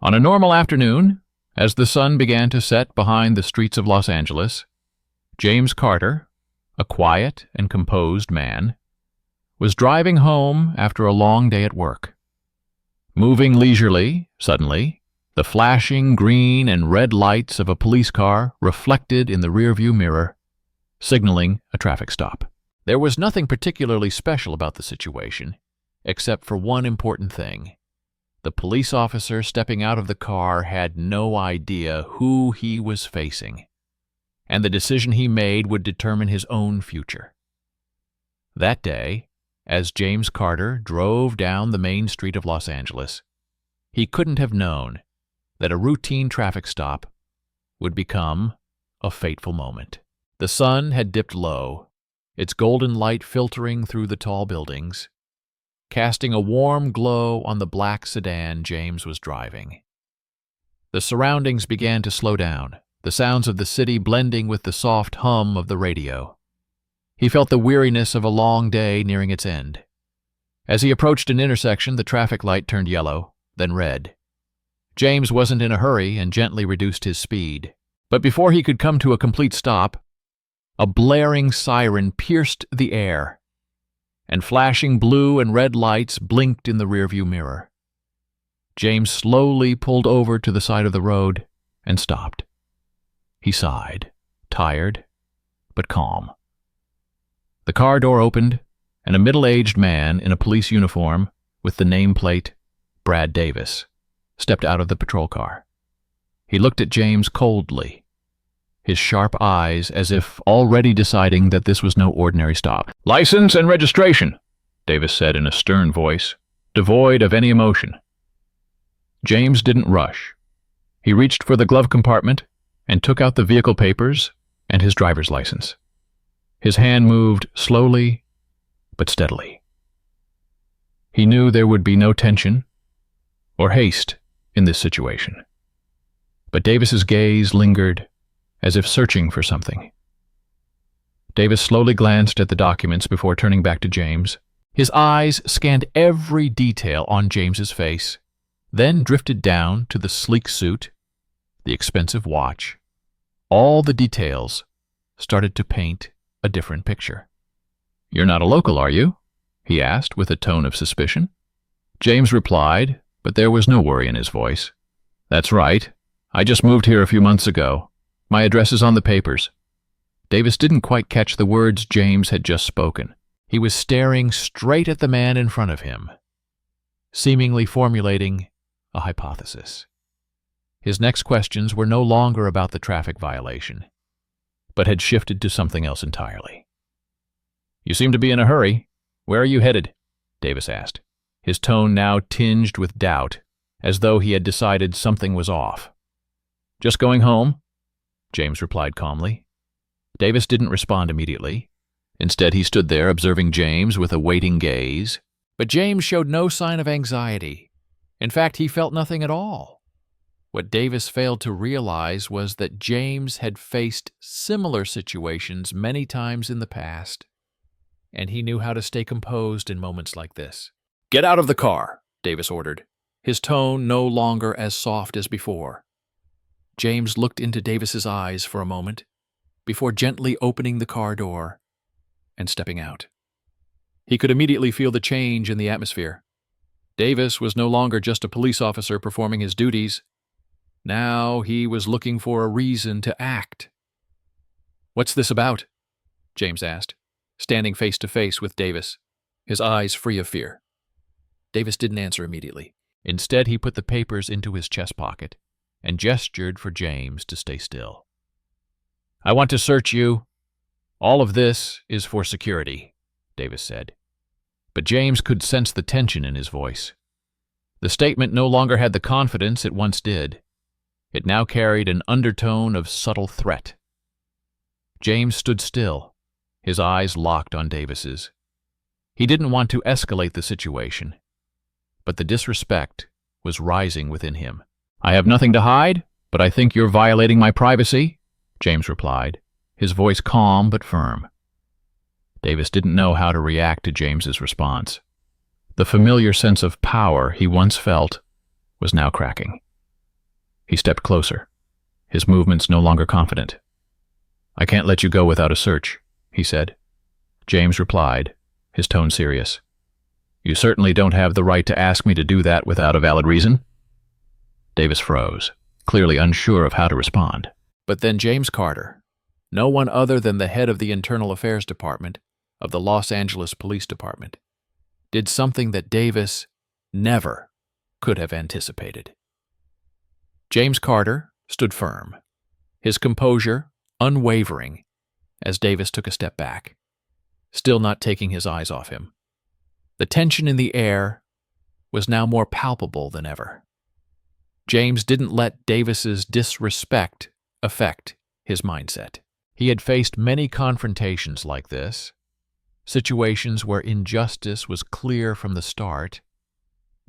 On a normal afternoon, as the sun began to set behind the streets of Los Angeles, James Carter, a quiet and composed man, was driving home after a long day at work. Moving leisurely, suddenly, the flashing green and red lights of a police car reflected in the rearview mirror, signaling a traffic stop. There was nothing particularly special about the situation, except for one important thing. The police officer stepping out of the car had no idea who he was facing, and the decision he made would determine his own future. That day, as James Carter drove down the main street of Los Angeles, he couldn't have known that a routine traffic stop would become a fateful moment. The sun had dipped low, its golden light filtering through the tall buildings, casting a warm glow on the black sedan James was driving. The surroundings began to slow down, the sounds of the city blending with the soft hum of the radio. He felt the weariness of a long day nearing its end. As he approached an intersection, the traffic light turned yellow, then red. James wasn't in a hurry and gently reduced his speed. But before he could come to a complete stop, a blaring siren pierced the air, and flashing blue and red lights blinked in the rearview mirror. James slowly pulled over to the side of the road and stopped. He sighed, tired, but calm. The car door opened, and a middle-aged man in a police uniform with the nameplate Brad Davis stepped out of the patrol car. He looked at James coldly, his sharp eyes as if already deciding that this was no ordinary stop. "License and registration," Davis said in a stern voice, devoid of any emotion. James didn't rush. He reached for the glove compartment and took out the vehicle papers and his driver's license. His hand moved slowly but steadily. He knew there would be no tension or haste in this situation. But Davis's gaze lingered, as if searching for something. Davis slowly glanced at the documents before turning back to James. His eyes scanned every detail on James's face, then drifted down to the sleek suit, the expensive watch. All the details started to paint a different picture. "You're not a local, are you?" he asked with a tone of suspicion. James replied, but there was no worry in his voice. "That's right. I just moved here a few months ago. My address is on the papers." Davis didn't quite catch the words James had just spoken. He was staring straight at the man in front of him, seemingly formulating a hypothesis. His next questions were no longer about the traffic violation, but had shifted to something else entirely. "You seem to be in a hurry. Where are you headed?" Davis asked, his tone now tinged with doubt, as though he had decided something was off. "Just going home," James replied calmly. Davis didn't respond immediately. Instead, he stood there observing James with a waiting gaze. But James showed no sign of anxiety. In fact, he felt nothing at all. What Davis failed to realize was that James had faced similar situations many times in the past, and he knew how to stay composed in moments like this. "Get out of the car," Davis ordered, his tone no longer as soft as before. James looked into Davis's eyes for a moment, before gently opening the car door and stepping out. He could immediately feel the change in the atmosphere. Davis was no longer just a police officer performing his duties. Now he was looking for a reason to act. "What's this about?" James asked, standing face to face with Davis, his eyes free of fear. Davis didn't answer immediately. Instead, he put the papers into his chest pocket and gestured for James to stay still. "I want to search you. All of this is for security," Davis said. But James could sense the tension in his voice. The statement no longer had the confidence it once did. It now carried an undertone of subtle threat. James stood still, his eyes locked on Davis's. He didn't want to escalate the situation, but the disrespect was rising within him. "I have nothing to hide, but I think you're violating my privacy," James replied, his voice calm but firm. Davis didn't know how to react to James's response. The familiar sense of power he once felt was now cracking. He stepped closer, his movements no longer confident. "I can't let you go without a search," he said. James replied, his tone serious. "You certainly don't have the right to ask me to do that without a valid reason." Davis froze, clearly unsure of how to respond. But then James Carter, no one other than the head of the Internal Affairs Department of the Los Angeles Police Department, did something that Davis never could have anticipated. James Carter stood firm, his composure unwavering, as Davis took a step back, still not taking his eyes off him. The tension in the air was now more palpable than ever. James didn't let Davis's disrespect affect his mindset. He had faced many confrontations like this, situations where injustice was clear from the start,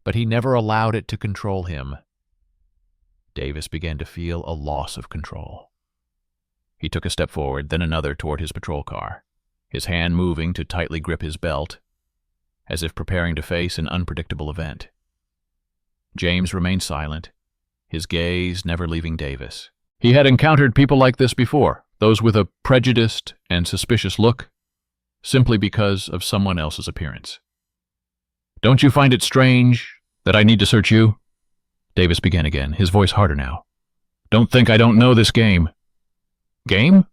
but he never allowed it to control him. Davis began to feel a loss of control. He took a step forward, then another toward his patrol car, his hand moving to tightly grip his belt, as if preparing to face an unpredictable event. James remained silent, his gaze never leaving Davis. He had encountered people like this before, those with a prejudiced and suspicious look, simply because of someone else's appearance. "Don't you find it strange that I need to search you?" Davis began again, his voice harder now. "Don't think I don't know this game." "Game?"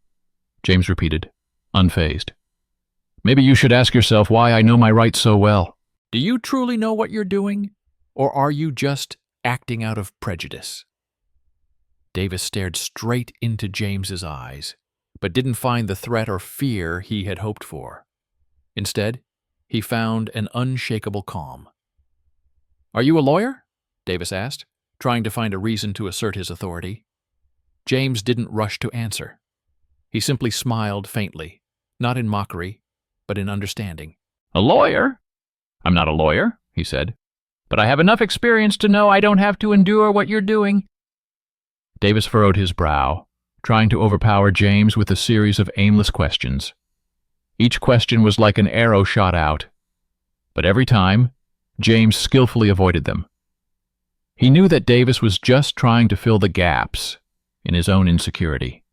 James repeated, unfazed. "Maybe you should ask yourself why I know my rights so well." "Do you truly know what you're doing, or are you just acting out of prejudice?" Davis stared straight into James's eyes, but didn't find the threat or fear he had hoped for. Instead, he found an unshakable calm. "Are you a lawyer?" Davis asked, trying to find a reason to assert his authority. James didn't rush to answer. He simply smiled faintly, not in mockery, but in understanding. "A lawyer? I'm not a lawyer," he said, "but I have enough experience to know I don't have to endure what you're doing." Davis furrowed his brow, trying to overpower James with a series of aimless questions. Each question was like an arrow shot out, but every time, James skillfully avoided them. He knew that Davis was just trying to fill the gaps in his own insecurity.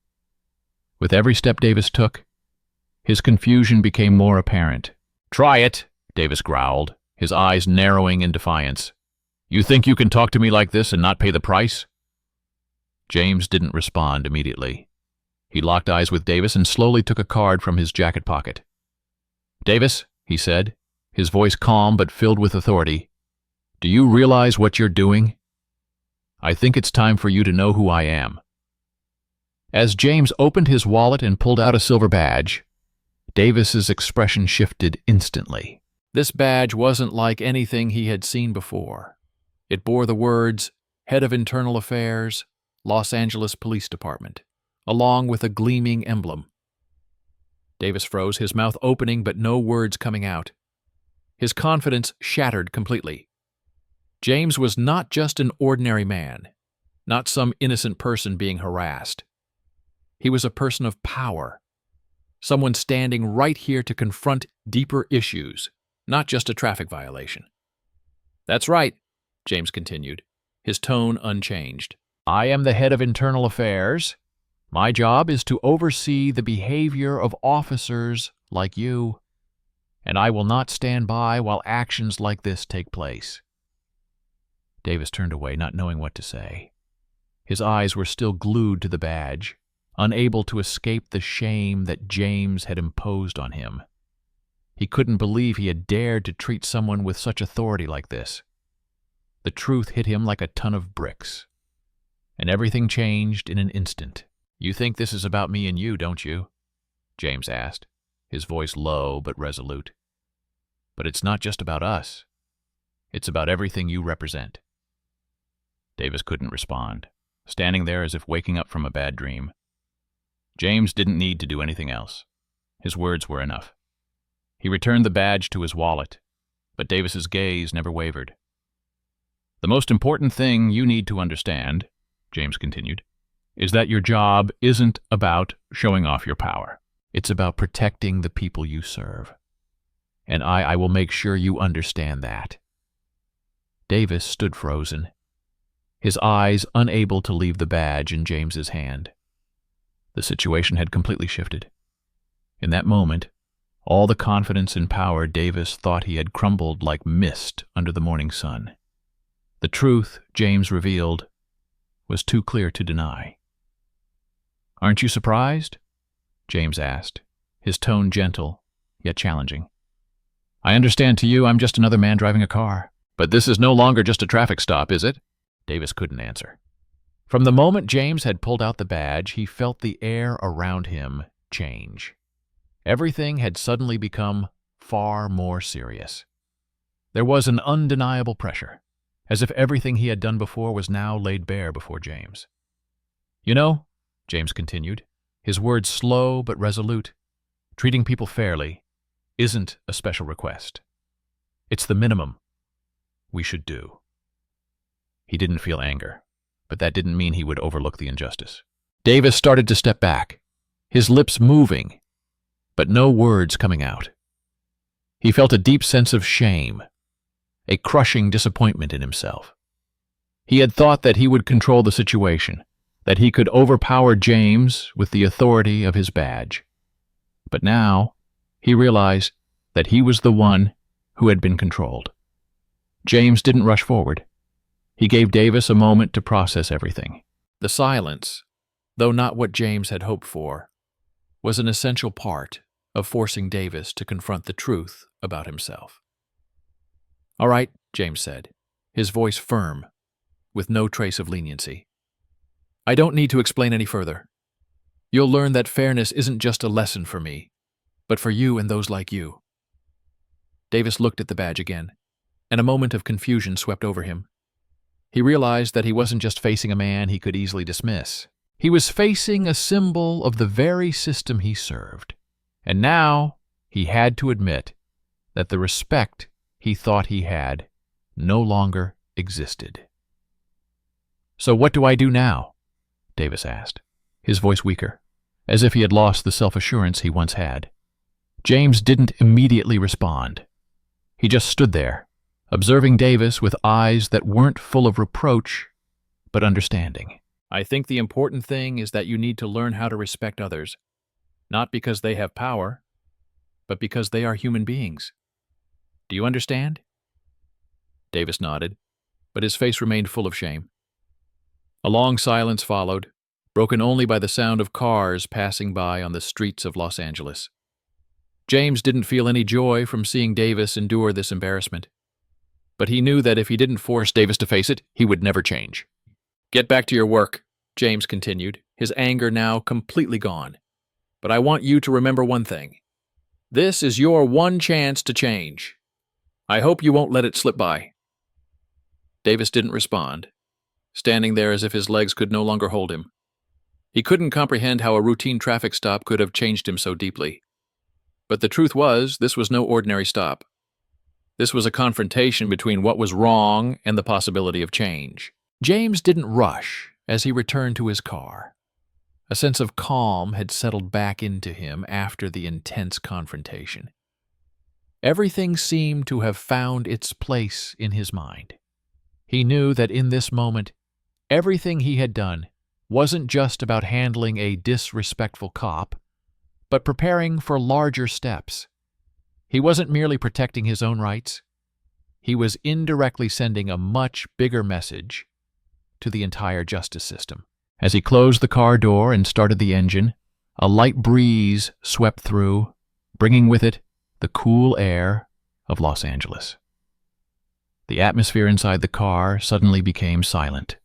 With every step Davis took, his confusion became more apparent. "Try it," Davis growled, his eyes narrowing in defiance. "You think you can talk to me like this and not pay the price?" James didn't respond immediately. He locked eyes with Davis and slowly took a card from his jacket pocket. "Davis," he said, his voice calm but filled with authority, "do you realize what you're doing? I think it's time for you to know who I am." As James opened his wallet and pulled out a silver badge, Davis's expression shifted instantly. This badge wasn't like anything he had seen before. It bore the words, "Head of Internal Affairs, Los Angeles Police Department," along with a gleaming emblem. Davis froze, his mouth opening but no words coming out. His confidence shattered completely. James was not just an ordinary man, not some innocent person being harassed. He was a person of power, someone standing right here to confront deeper issues, not just a traffic violation. "That's right," James continued, his tone unchanged. "I am the head of Internal Affairs. My job is to oversee the behavior of officers like you, and I will not stand by while actions like this take place." Davis turned away, not knowing what to say. His eyes were still glued to the badge, unable to escape the shame that James had imposed on him. He couldn't believe he had dared to treat someone with such authority like this. The truth hit him like a ton of bricks, and everything changed in an instant. "You think this is about me and you, don't you?" James asked, his voice low but resolute. "But it's not just about us. It's about everything you represent." Davis couldn't respond, standing there as if waking up from a bad dream. James didn't need to do anything else. His words were enough. He returned the badge to his wallet, but Davis's gaze never wavered. "The most important thing you need to understand," James continued, "is that your job isn't about showing off your power. It's about protecting the people you serve. And I will make sure you understand that." Davis stood frozen, his eyes unable to leave the badge in James's hand. The situation had completely shifted. In that moment, all the confidence and power Davis thought he had crumbled like mist under the morning sun. The truth James revealed was too clear to deny. "Aren't you surprised?" James asked, his tone gentle, yet challenging. "I understand to you I'm just another man driving a car. But this is no longer just a traffic stop, is it?" Davis couldn't answer. From the moment James had pulled out the badge, he felt the air around him change. Everything had suddenly become far more serious. There was an undeniable pressure, as if everything he had done before was now laid bare before James. "You know," James continued, his words slow but resolute, "treating people fairly isn't a special request. It's the minimum we should do." He didn't feel anger, but that didn't mean he would overlook the injustice. Davis started to step back, his lips moving, but no words coming out. He felt a deep sense of shame, a crushing disappointment in himself. He had thought that he would control the situation, that he could overpower James with the authority of his badge. But now he realized that he was the one who had been controlled. James didn't rush forward. He gave Davis a moment to process everything. The silence, though not what James had hoped for, was an essential part of forcing Davis to confront the truth about himself. "All right," James said, his voice firm, with no trace of leniency. "I don't need to explain any further. You'll learn that fairness isn't just a lesson for me, but for you and those like you." Davis looked at the badge again, and a moment of confusion swept over him. He realized that he wasn't just facing a man he could easily dismiss. He was facing a symbol of the very system he served. And now he had to admit that the respect he thought he had no longer existed. "So what do I do now?" Davis asked, his voice weaker, as if he had lost the self-assurance he once had. James didn't immediately respond. He just stood there, observing Davis with eyes that weren't full of reproach, but understanding. "I think the important thing is that you need to learn how to respect others, not because they have power, but because they are human beings. Do you understand?" Davis nodded, but his face remained full of shame. A long silence followed, broken only by the sound of cars passing by on the streets of Los Angeles. James didn't feel any joy from seeing Davis endure this embarrassment, but he knew that if he didn't force Davis to face it, he would never change. "Get back to your work," James continued, his anger now completely gone. "But I want you to remember one thing. This is your one chance to change. I hope you won't let it slip by." Davis didn't respond, standing there as if his legs could no longer hold him. He couldn't comprehend how a routine traffic stop could have changed him so deeply. But the truth was, this was no ordinary stop. This was a confrontation between what was wrong and the possibility of change. James didn't rush as he returned to his car. A sense of calm had settled back into him after the intense confrontation. Everything seemed to have found its place in his mind. He knew that in this moment, everything he had done wasn't just about handling a disrespectful cop, but preparing for larger steps. He wasn't merely protecting his own rights. He was indirectly sending a much bigger message to the entire justice system. As he closed the car door and started the engine, a light breeze swept through, bringing with it the cool air of Los Angeles. The atmosphere inside the car suddenly became silent,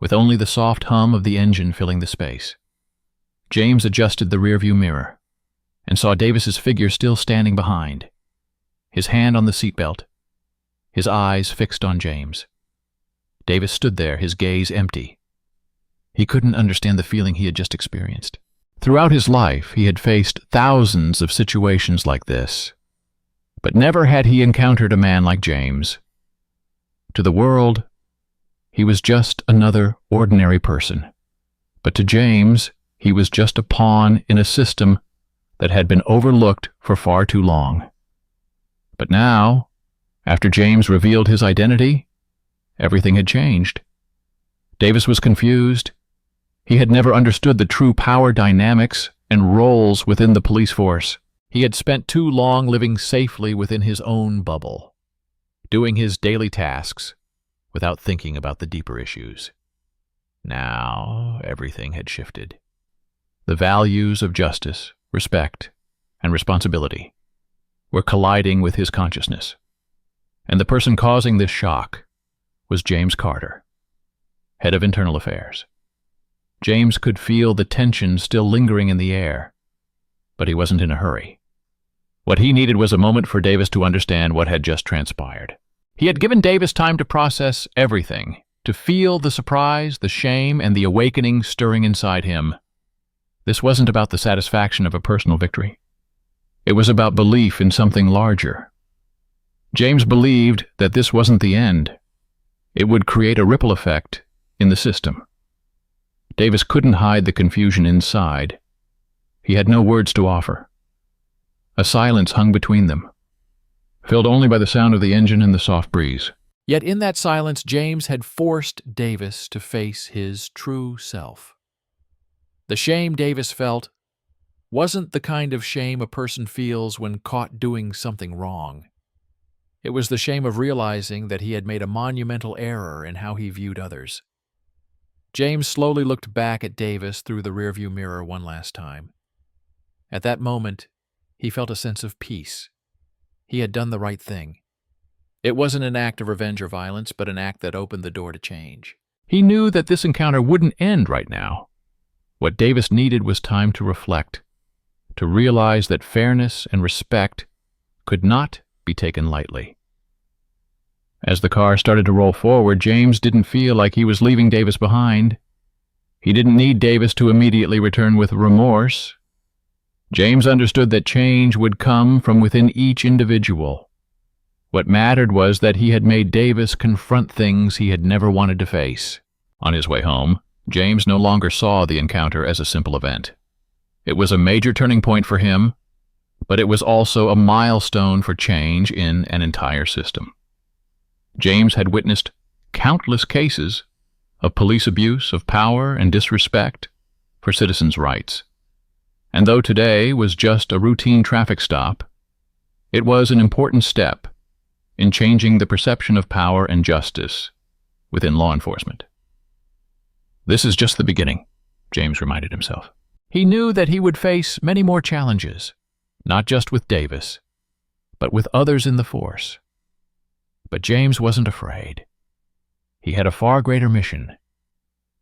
with only the soft hum of the engine filling the space. James adjusted the rearview mirror and saw Davis's figure still standing behind, his hand on the seatbelt, his eyes fixed on James. Davis stood there, his gaze empty. He couldn't understand the feeling he had just experienced. Throughout his life, he had faced thousands of situations like this, but never had he encountered a man like James. To the world, he was just another ordinary person, but to James, he was just a pawn in a system that had been overlooked for far too long. But now, after James revealed his identity, everything had changed. Davis was confused. He had never understood the true power dynamics and roles within the police force. He had spent too long living safely within his own bubble, doing his daily tasks without thinking about the deeper issues. Now, everything had shifted. The values of justice, respect, and responsibility were colliding with his consciousness. And the person causing this shock was James Carter, head of Internal Affairs. James could feel the tension still lingering in the air, but he wasn't in a hurry. What he needed was a moment for Davis to understand what had just transpired. He had given Davis time to process everything, to feel the surprise, the shame, and the awakening stirring inside him. This wasn't about the satisfaction of a personal victory. It was about belief in something larger. James believed that this wasn't the end. It would create a ripple effect in the system. Davis couldn't hide the confusion inside. He had no words to offer. A silence hung between them, filled only by the sound of the engine and the soft breeze. Yet in that silence, James had forced Davis to face his true self. The shame Davis felt wasn't the kind of shame a person feels when caught doing something wrong. It was the shame of realizing that he had made a monumental error in how he viewed others. James slowly looked back at Davis through the rearview mirror one last time. At that moment, he felt a sense of peace. He had done the right thing. It wasn't an act of revenge or violence, but an act that opened the door to change. He knew that this encounter wouldn't end right now. What Davis needed was time to reflect, to realize that fairness and respect could not be taken lightly. As the car started to roll forward, James didn't feel like he was leaving Davis behind. He didn't need Davis to immediately return with remorse. James understood that change would come from within each individual. What mattered was that he had made Davis confront things he had never wanted to face. On his way home, James no longer saw the encounter as a simple event. It was a major turning point for him, but it was also a milestone for change in an entire system. James had witnessed countless cases of police abuse of power and disrespect for citizens' rights. And though today was just a routine traffic stop, it was an important step in changing the perception of power and justice within law enforcement. This is just the beginning, James reminded himself. He knew that he would face many more challenges, not just with Davis, but with others in the force. But James wasn't afraid. He had a far greater mission: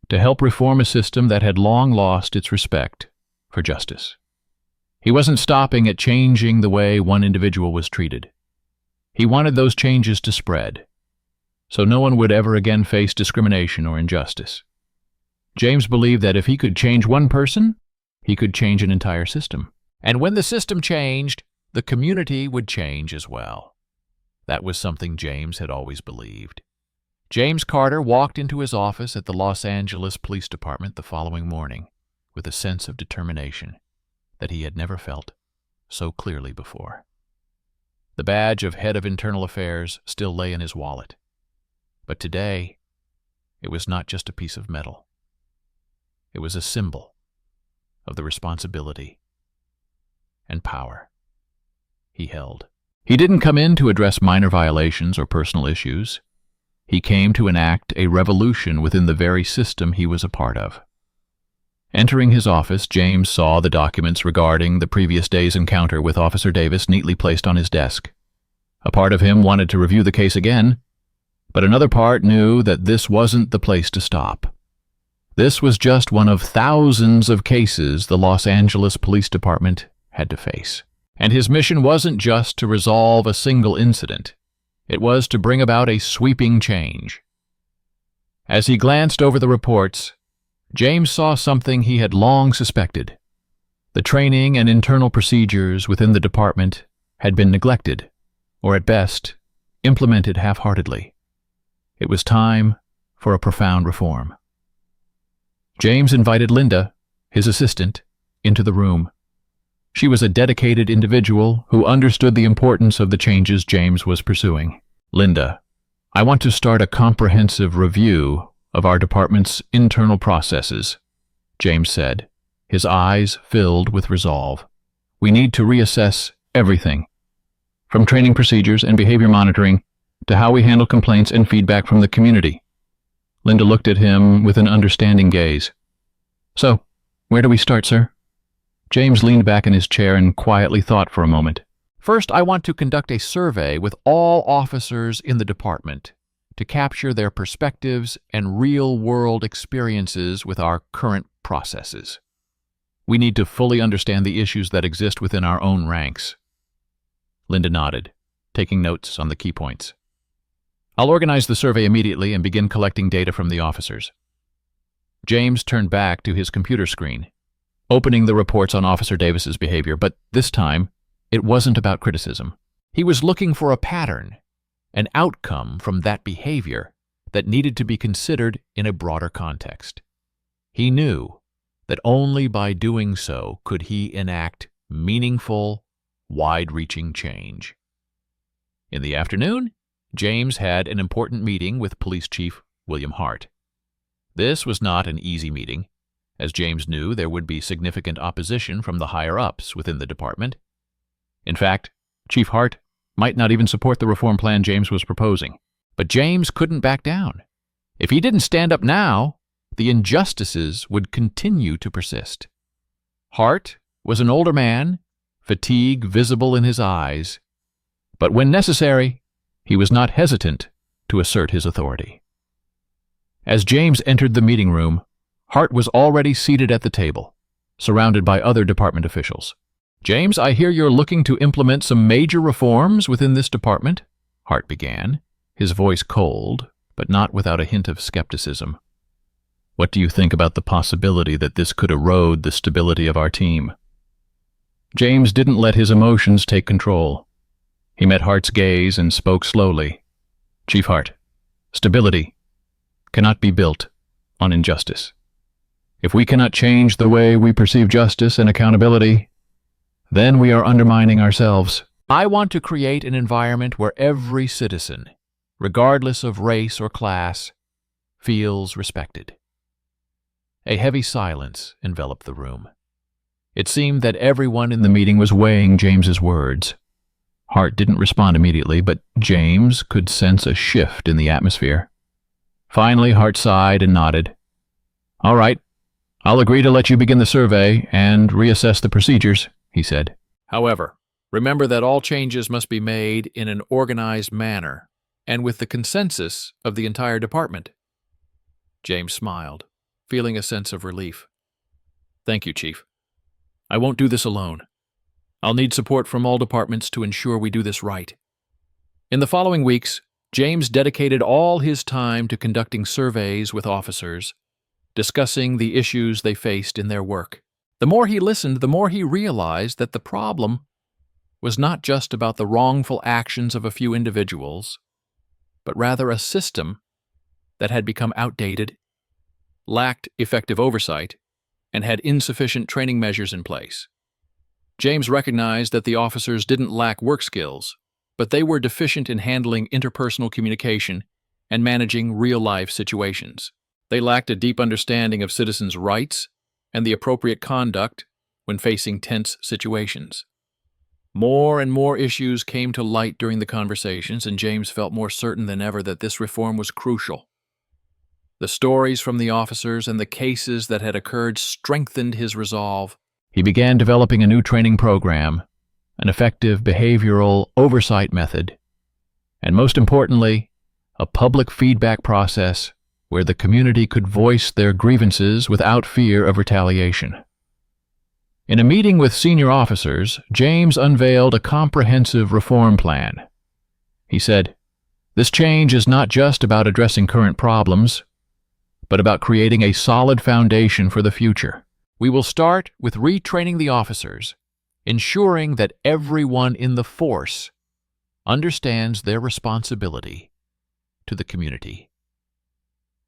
to help reform a system that had long lost its respect for justice. He wasn't stopping at changing the way one individual was treated. He wanted those changes to spread, so no one would ever again face discrimination or injustice. James believed that if he could change one person, he could change an entire system. And when the system changed, the community would change as well. That was something James had always believed. James Carter walked into his office at the Los Angeles Police Department the following morning with a sense of determination that he had never felt so clearly before. The badge of Head of Internal Affairs still lay in his wallet. But today, it was not just a piece of metal. It was a symbol of the responsibility and power he held. He didn't come in to address minor violations or personal issues. He came to enact a revolution within the very system he was a part of. Entering his office, James saw the documents regarding the previous day's encounter with Officer Davis neatly placed on his desk. A part of him wanted to review the case again, but another part knew that this wasn't the place to stop. This was just one of thousands of cases the Los Angeles Police Department had to face. And his mission wasn't just to resolve a single incident. It was to bring about a sweeping change. As he glanced over the reports, James saw something he had long suspected. The training and internal procedures within the department had been neglected, or at best, implemented half-heartedly. It was time for a profound reform. James invited Linda, his assistant, into the room. She was a dedicated individual who understood the importance of the changes James was pursuing. "Linda, I want to start a comprehensive review of our department's internal processes," James said, his eyes filled with resolve. "We need to reassess everything, from training procedures and behavior monitoring to how we handle complaints and feedback from the community." Linda looked at him with an understanding gaze. "So, where do we start, sir?" James leaned back in his chair and quietly thought for a moment. "First, I want to conduct a survey with all officers in the department to capture their perspectives and real-world experiences with our current processes. We need to fully understand the issues that exist within our own ranks." Linda nodded, taking notes on the key points. "I'll organize the survey immediately and begin collecting data from the officers." James turned back to his computer screen, opening the reports on Officer Davis's behavior, but this time it wasn't about criticism. He was looking for a pattern, an outcome from that behavior that needed to be considered in a broader context. He knew that only by doing so could he enact meaningful, wide-reaching change. In the afternoon, James had an important meeting with Police Chief William Hart. This was not an easy meeting, as James knew there would be significant opposition from the higher-ups within the department. In fact, Chief Hart might not even support the reform plan James was proposing. But James couldn't back down. If he didn't stand up now, the injustices would continue to persist. Hart was an older man, fatigue visible in his eyes, but when necessary, he was not hesitant to assert his authority. As James entered the meeting room, Hart was already seated at the table, surrounded by other department officials. "James, I hear you're looking to implement some major reforms within this department," Hart began, his voice cold, but not without a hint of skepticism. "What do you think about the possibility that this could erode the stability of our team?" James didn't let his emotions take control. He met Hart's gaze and spoke slowly. "Chief Hart, stability cannot be built on injustice. If we cannot change the way we perceive justice and accountability, then we are undermining ourselves. I want to create an environment where every citizen, regardless of race or class, feels respected." A heavy silence enveloped the room. It seemed that everyone in the meeting was weighing James's words. Hart didn't respond immediately, but James could sense a shift in the atmosphere. Finally, Hart sighed and nodded. "All right, I'll agree to let you begin the survey and reassess the procedures," he said. "However, remember that all changes must be made in an organized manner and with the consensus of the entire department." James smiled, feeling a sense of relief. "Thank you, Chief. I won't do this alone. I'll need support from all departments to ensure we do this right." In the following weeks, James dedicated all his time to conducting surveys with officers, discussing the issues they faced in their work. The more he listened, the more he realized that the problem was not just about the wrongful actions of a few individuals, but rather a system that had become outdated, lacked effective oversight, and had insufficient training measures in place. James recognized that the officers didn't lack work skills, but they were deficient in handling interpersonal communication and managing real-life situations. They lacked a deep understanding of citizens' rights and the appropriate conduct when facing tense situations. More and more issues came to light during the conversations, and James felt more certain than ever that this reform was crucial. The stories from the officers and the cases that had occurred strengthened his resolve. He began developing a new training program, an effective behavioral oversight method, and most importantly, a public feedback process where the community could voice their grievances without fear of retaliation. In a meeting with senior officers, James unveiled a comprehensive reform plan. He said, "This change is not just about addressing current problems, but about creating a solid foundation for the future. We will start with retraining the officers, ensuring that everyone in the force understands their responsibility to the community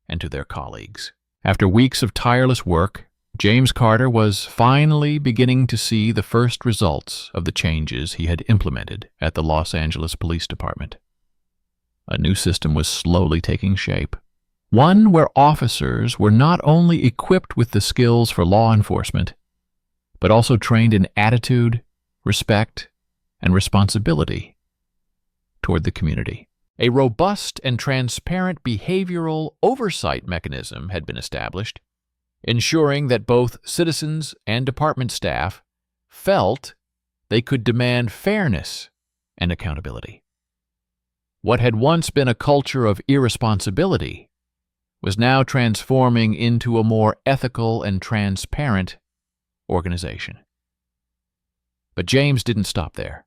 and to their colleagues." After weeks of tireless work, James Carter was finally beginning to see the first results of the changes he had implemented at the Los Angeles Police Department. A new system was slowly taking shape, One where officers were not only equipped with the skills for law enforcement, but also trained in attitude, respect, and responsibility toward the community. A robust and transparent behavioral oversight mechanism had been established, ensuring that both citizens and department staff felt they could demand fairness and accountability. What had once been a culture of irresponsibility was now transforming into a more ethical and transparent organization. But James didn't stop there.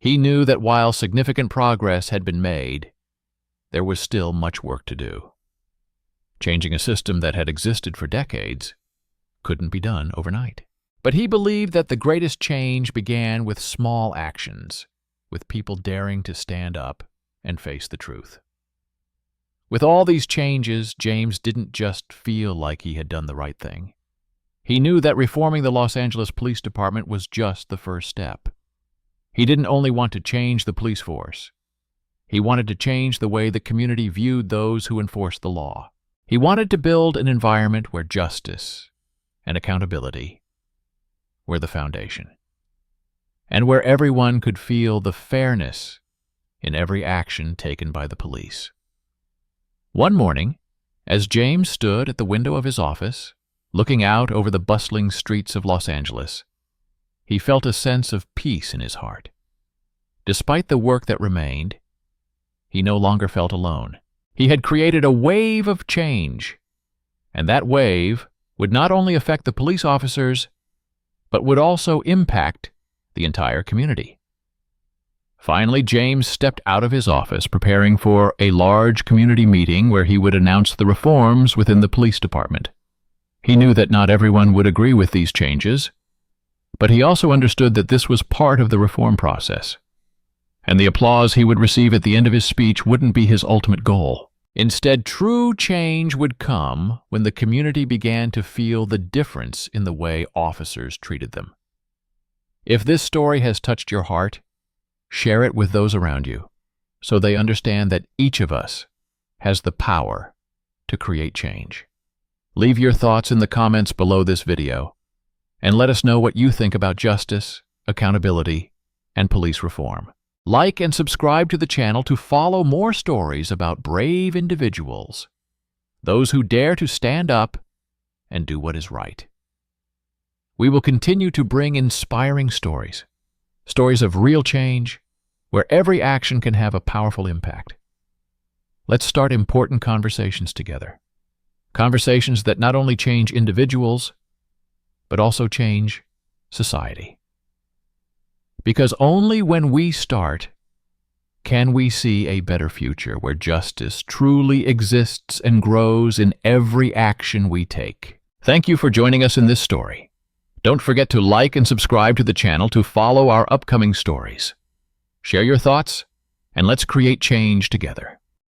He knew that while significant progress had been made, there was still much work to do. Changing a system that had existed for decades couldn't be done overnight. But he believed that the greatest change began with small actions, with people daring to stand up and face the truth. With all these changes, James didn't just feel like he had done the right thing. He knew that reforming the Los Angeles Police Department was just the first step. He didn't only want to change the police force. He wanted to change the way the community viewed those who enforced the law. He wanted to build an environment where justice and accountability were the foundation, and where everyone could feel the fairness in every action taken by the police. One morning, as James stood at the window of his office, looking out over the bustling streets of Los Angeles, he felt a sense of peace in his heart. Despite the work that remained, he no longer felt alone. He had created a wave of change, and that wave would not only affect the police officers, but would also impact the entire community. Finally, James stepped out of his office, preparing for a large community meeting where he would announce the reforms within the police department. He knew that not everyone would agree with these changes, but he also understood that this was part of the reform process, and the applause he would receive at the end of his speech wouldn't be his ultimate goal. Instead, true change would come when the community began to feel the difference in the way officers treated them. If this story has touched your heart, share it with those around you, so they understand that each of us has the power to create change. Leave your thoughts in the comments below this video, and let us know what you think about justice, accountability, and police reform. Like and subscribe to the channel to follow more stories about brave individuals, those who dare to stand up and do what is right. We will continue to bring inspiring stories of real change, where every action can have a powerful impact. Let's start important conversations together. Conversations that not only change individuals, but also change society. Because only when we start can we see a better future where justice truly exists and grows in every action we take. Thank you for joining us in this story. Don't forget to like and subscribe to the channel to follow our upcoming stories. Share your thoughts, and let's create change together.